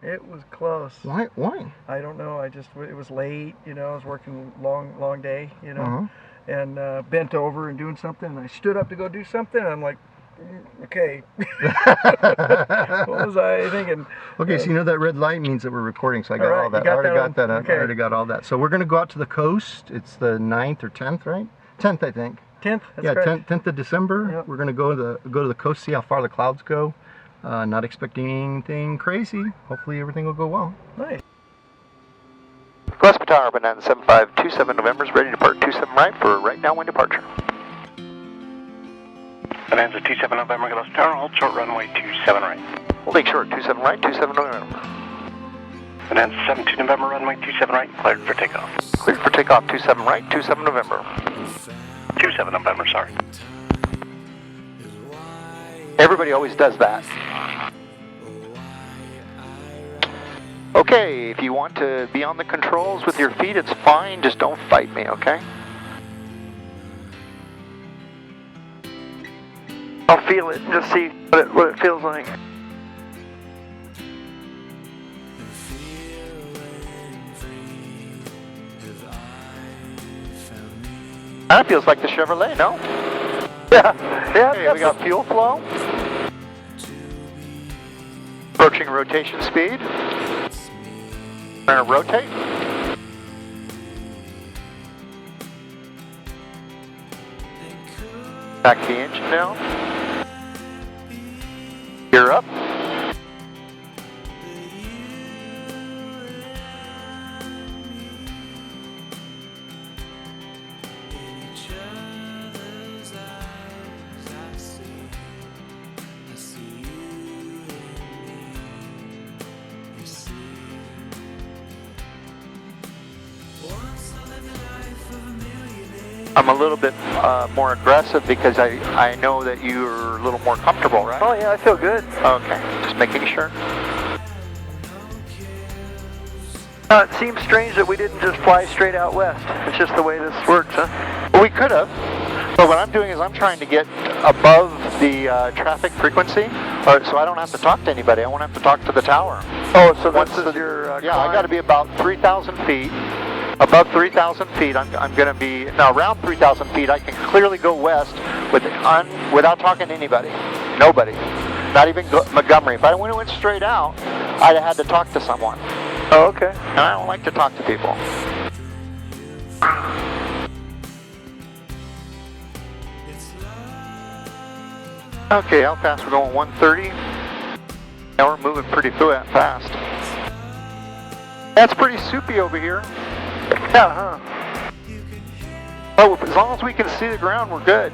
It was close. Why? I don't know. It was late. You know, I was working long day. You know, Uh-huh. and bent over and doing something. And I stood up to go do something. And I'm like, okay. What was I thinking? Okay, so you know that red light means that we're recording, so I got All right, all that. you got I already that got on? that. Okay. I already got all that. So we're going to go out to the coast. It's the 9th or 10th, right? 10th, I think. 10th. That's Yeah, correct. 10th of December. Yep. We're going to go to the coast, see how far the clouds go. Not expecting anything crazy. Hopefully everything will go well. Nice. Gillespie Tower, Banana 7527 November is ready to depart 27 right for right now wind departure. Bonanza 27 November, Gillespie Tower, hold short runway 27 right. Holding short 27 right, 27 November. Bonanza 72 November, runway 27 right, cleared for takeoff. Cleared for takeoff 27 right, 27 November. 27 November, sorry. Everybody always does that. Okay, if you want to be on the controls with your feet, it's fine. Just don't fight me, okay? I'll feel it and just see what it feels like. That feels like the Chevrolet, no? Yeah. Okay, we got fuel flow. Approaching rotation speed. We're going to rotate. Back the engine down. Gear up. I'm a little bit more aggressive because I know that you're a little more comfortable, right? Oh yeah, I feel good. Okay, just making sure. It seems strange that we didn't just fly straight out west. It's just the way this works, huh? Well, we could have, but what I'm doing is I'm trying to get above the traffic frequency, so I don't have to talk to anybody. I won't have to talk to the tower. Oh, so this is your yeah, I got to be about 3,000 feet. Above 3,000 feet, I'm going to be, now around 3,000 feet, I can clearly go west without talking to anybody. Nobody. Not even Montgomery. If I went straight out, I'd have had to talk to someone. Oh, okay. And I don't like to talk to people. Okay, how fast we're going? 130? Now we're moving pretty fast. That's pretty soupy over here. Yeah, huh? Oh, as long as we can see the ground, we're good.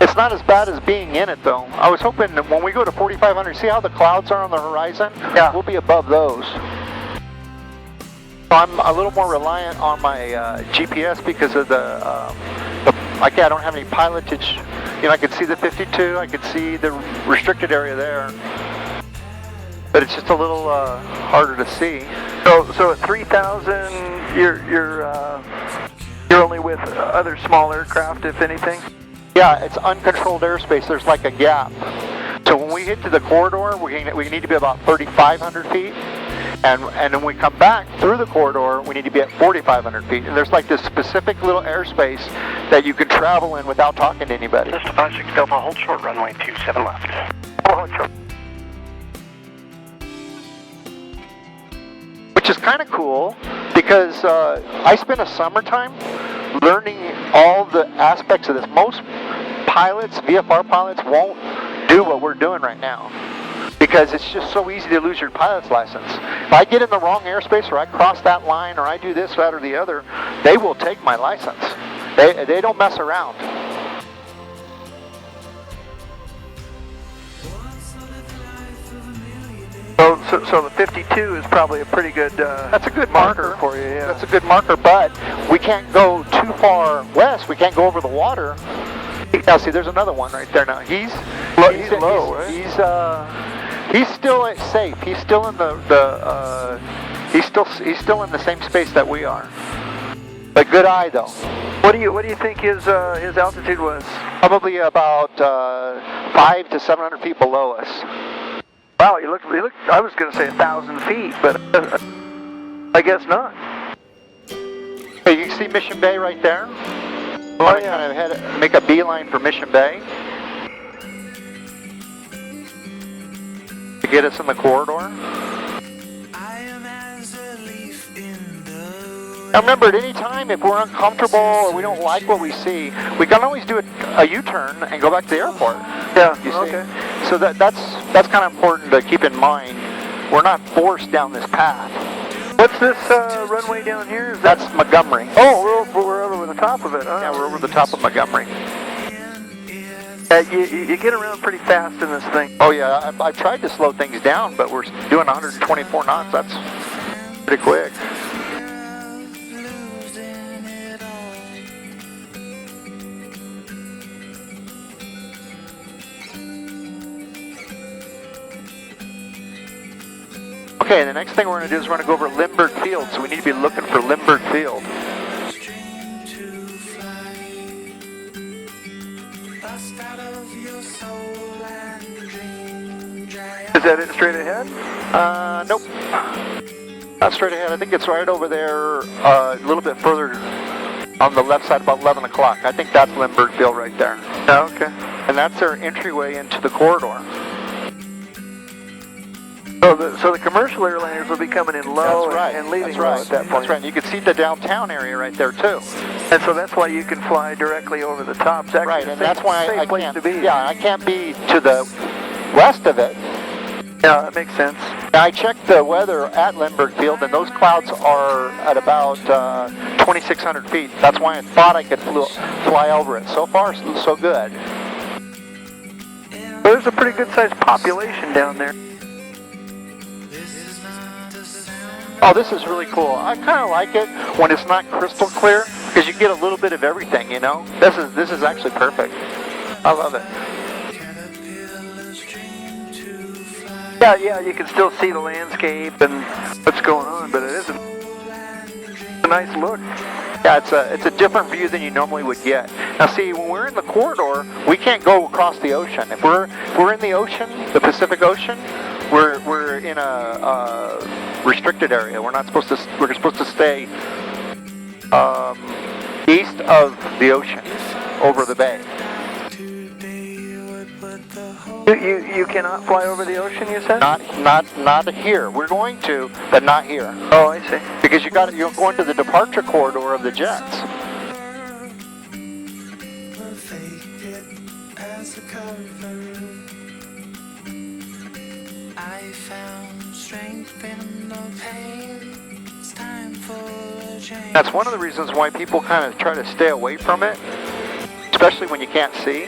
It's not as bad as being in it, though. I was hoping that when we go to 4,500, see how the clouds are on the horizon? Yeah. We'll be above those. So I'm a little more reliant on my GPS because of I don't have any pilotage. You know, I could see the 52, I could see the restricted area there. But it's just a little harder to see. So at 3,000, you're only with other small aircraft, if anything. Yeah, it's uncontrolled airspace. There's like a gap. So when we hit to the corridor, we need to be about 3,500 feet, and when we come back through the corridor, we need to be at 4,500 feet. And there's like this specific little airspace that you can travel in without talking to anybody. Just 56 Delta, hold short runway 27 left. Oh, sure. Which is kind of cool because I spent a summertime learning all the aspects of this. Most pilots, VFR pilots, won't do what we're doing right now because it's just so easy to lose your pilot's license. If I get in the wrong airspace or I cross that line or I do this, that, or the other, they will take my license. They don't mess around. So the 52 is probably a pretty good. That's a good marker for you. Yeah. That's a good marker, but we can't go too far west. We can't go over the water. Now, see, there's another one right there. Now he's low, right? He's still safe. He's still in he's still in the same space that we are. But good eye though. What do you think his altitude was? Probably about 500 to 700 feet below us. Wow, you look. I was going to say 1,000 feet, but I guess not. Hey, you can see Mission Bay right there. Oh yeah. Kind of make a beeline for Mission Bay to get us in the corridor. Now remember, at any time, if we're uncomfortable or we don't like what we see, we can always do a U-turn and go back to the airport. Yeah. You see? Okay. So that's kind of important to keep in mind. We're not forced down this path. What's this runway down here? Is that... That's Montgomery. Oh, we're over the top of it. Huh? Yeah, we're over the top of Montgomery. You get around pretty fast in this thing. Oh yeah, I tried to slow things down, but we're doing 124 knots. That's pretty quick. Okay, the next thing we're going to do is we're going to go over Lindbergh Field, so we need to be looking for Lindbergh Field. Is that it straight ahead? Nope. Not straight ahead. I think it's right over there, a little bit further on the left side, about 11 o'clock. I think that's Lindbergh Field right there. Oh, okay. And that's our entryway into the corridor. So the commercial airliners will be coming in low and leaving low at that point. That's right. And you can see the downtown area right there too. And so that's why you can fly directly over the top. It's actually Right, and that's why I place can't. to be. Yeah, I can't be to the west of it. Yeah, that makes sense. I checked the weather at Lindbergh Field, and those clouds are at about 2,600 feet. That's why I thought I could fly over it. So far, so good. There's a pretty good-sized population down there. Oh, this is really cool. I kind of like it when it's not crystal clear because you get a little bit of everything, you know? This is actually perfect. I love it. Yeah, you can still see the landscape and what's going on, but it isn't. It's a nice look. Yeah, it's a different view than you normally would get. Now see, when we're in the corridor, we can't go across the ocean. If we're in the ocean, the Pacific Ocean, we're in a restricted area. We're supposed to stay east of the ocean, over the bay. You cannot fly over the ocean, you said? Not here. We're going to, but not here. Oh, I see. Because you're going to the departure corridor of the jets. That's one of the reasons why people kind of try to stay away from it, especially when you can't see,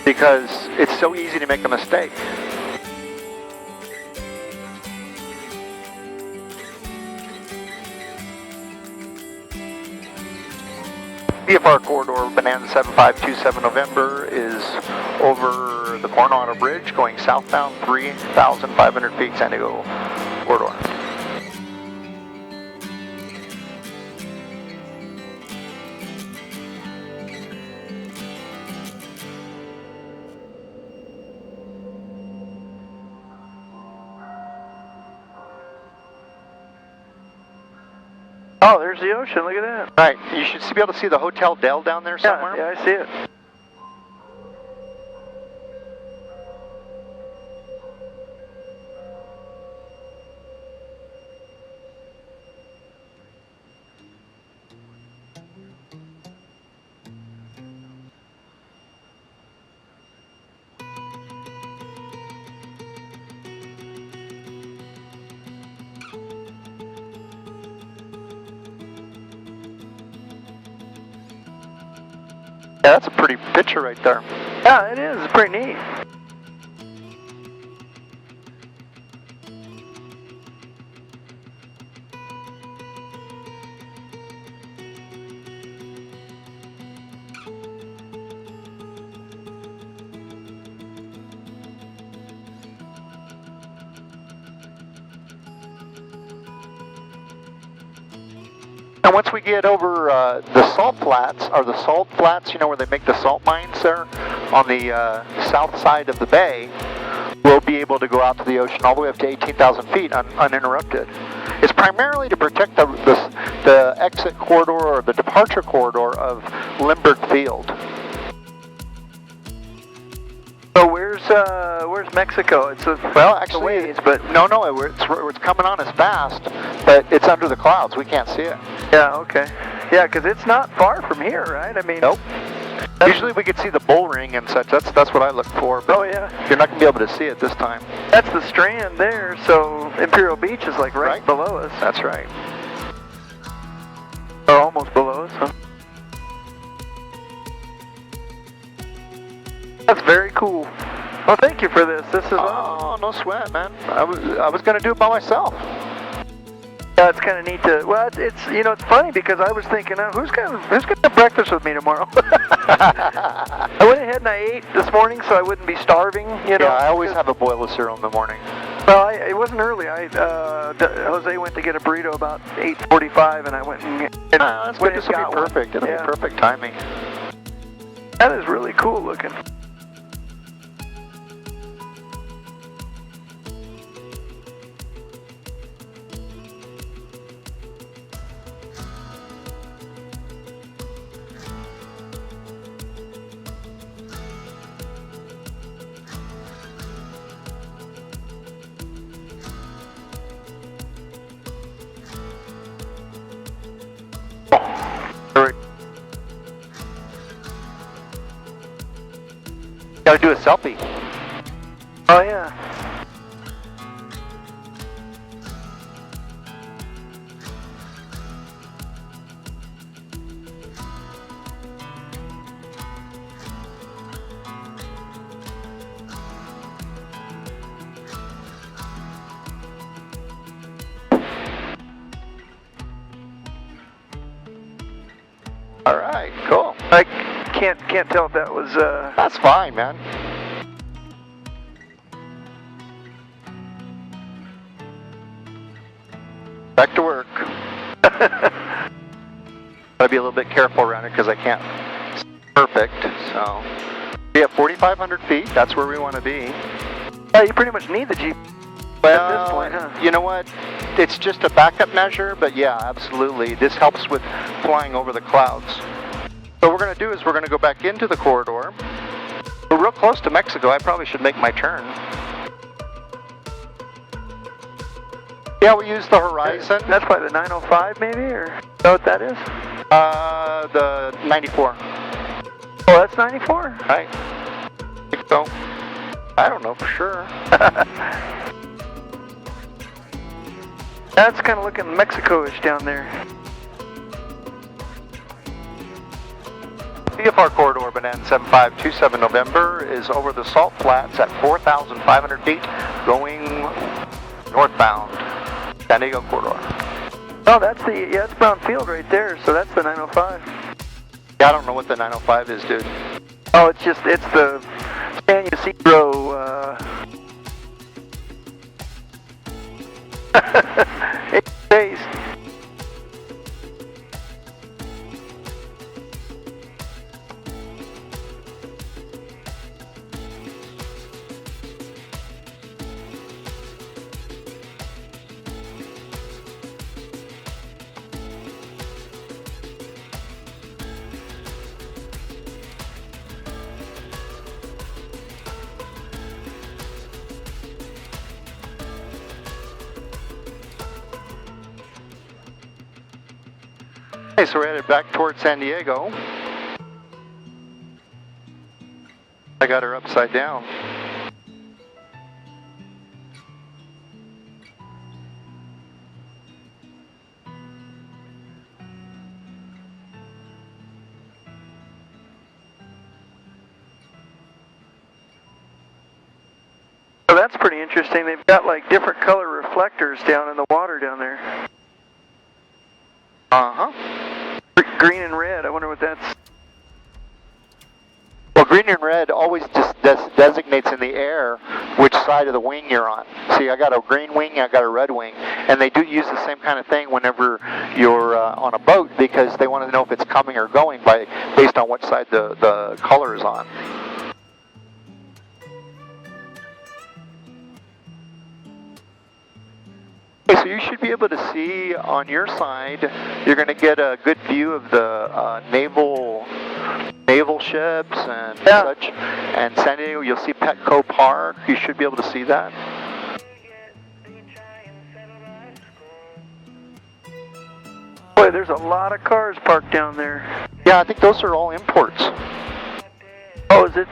because it's so easy to make a mistake. VFR corridor, Bonanza 7527 November, is over the Coronado Bridge going southbound 3,500 feet, San Diego corridor. Oh, there's the ocean. Look at that. Right, you should be able to see the Hotel Del down there somewhere. Yeah, I see it. Yeah, that's a pretty picture right there. Yeah, it is. It's pretty neat. And once we get over the salt flats, you know, where they make the salt mines there on the south side of the bay, we'll be able to go out to the ocean all the way up to 18,000 feet uninterrupted. It's primarily to protect the exit corridor or the departure corridor of Limburg Field. So where's Mexico? It's Actually, ways, but no, it's coming on as fast, but it's under the clouds. We can't see it. yeah, okay, yeah, because it's not far from here, right? I mean, Nope. Usually we could see the bull ring and such. That's what I look for. But oh yeah, you're not gonna be able to see it this time. that's the strand there. So Imperial Beach is like right below us. That's right. Or almost below us. Huh? That's very cool. Well, thank you for this. This is awesome. Oh, no sweat, man. I was gonna do it by myself. Yeah, it's kind of neat to. Well, it's it's funny because I was thinking, who's gonna have breakfast with me tomorrow? I went ahead and I ate this morning so I wouldn't be starving. You know. Yeah, I always have a boil of cereal in the morning. Well, it wasn't early. Jose went to get a burrito about 8:45, and I went and That's good. This will got be one. perfect. It'll Yeah. be perfect timing. That is really cool looking. Gotta do a selfie. Oh yeah. All right, cool. I can't tell if that was That's fine, man. Back to work. Gotta be a little bit careful around it because I can't. It's perfect. So, yeah, 4,500 feet. That's where we want to be. Yeah, you pretty much need the Jeep Well, at this point, huh? you know what? It's just a backup measure, but yeah, absolutely. This helps with flying over the clouds. So what we're going to do is we're going to go back into the corridor. We're real close to Mexico. I probably should make my turn. Yeah, we use the horizon. That's probably the 905 maybe, or know what that is? The 94. Oh, that's 94? Right. I think so. I don't know for sure. That's kind of looking Mexico-ish down there. VFR corridor, Banana 7527 November is over the salt flats at 4,500 feet, going northbound. San Diego corridor. Oh, that's that's Brown Field right there, so that's the 905. Yeah, I don't know what the 905 is, dude. Oh, it's the San Ysidro, it's based. Okay, so we're headed back towards San Diego. I got her upside down. So that's pretty interesting. They've got like different color reflectors down in the water down there. Uh-huh. Green and red. I wonder what that's. Well, green and red always just designates in the air which side of the wing you're on. See, I got a green wing, I got a red wing, and they do use the same kind of thing whenever you're on a boat because they want to know if it's coming or going based on what side the color is on. Okay, so you should be able to see on your side. You're going to get a good view of the naval ships and such. And San Diego, you'll see Petco Park. You should be able to see that. Boy, there's a lot of cars parked down there. Yeah, I think those are all imports. Oh, is it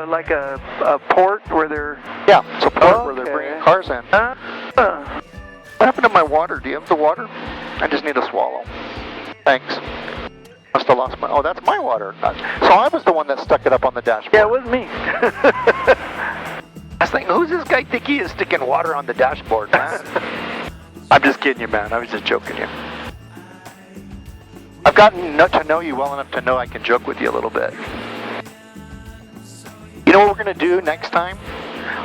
like a port where they're... Yeah, it's a port where they're bringing cars in. What happened to my water? Do you have the water? I just need a swallow. Thanks. Must have lost my... Oh, that's my water. So I was the one that stuck it up on the dashboard. Yeah, it was me. I was thinking, who's this guy think he is sticking water on the dashboard, man? I'm just kidding you, man. I was just joking you. I've gotten to know you well enough to know I can joke with you a little bit. You know what we're going to do next time?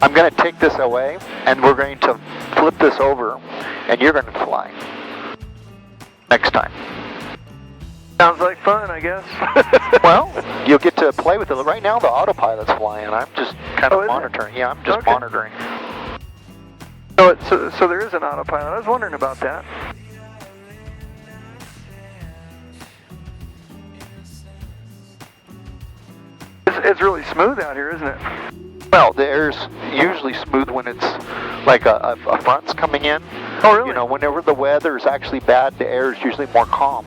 I'm going to take this away, and we're going to flip this over, and you're going to fly. Next time. Sounds like fun, I guess. Well, you'll get to play with it. Right now, the autopilot's flying. I'm just kind of monitoring. Yeah, I'm just monitoring. So there is an autopilot. I was wondering about that. It's really smooth out here, isn't it? Well, the air's usually smooth when it's like a front's coming in. Oh, really? You know, whenever the weather is actually bad, the air is usually more calm.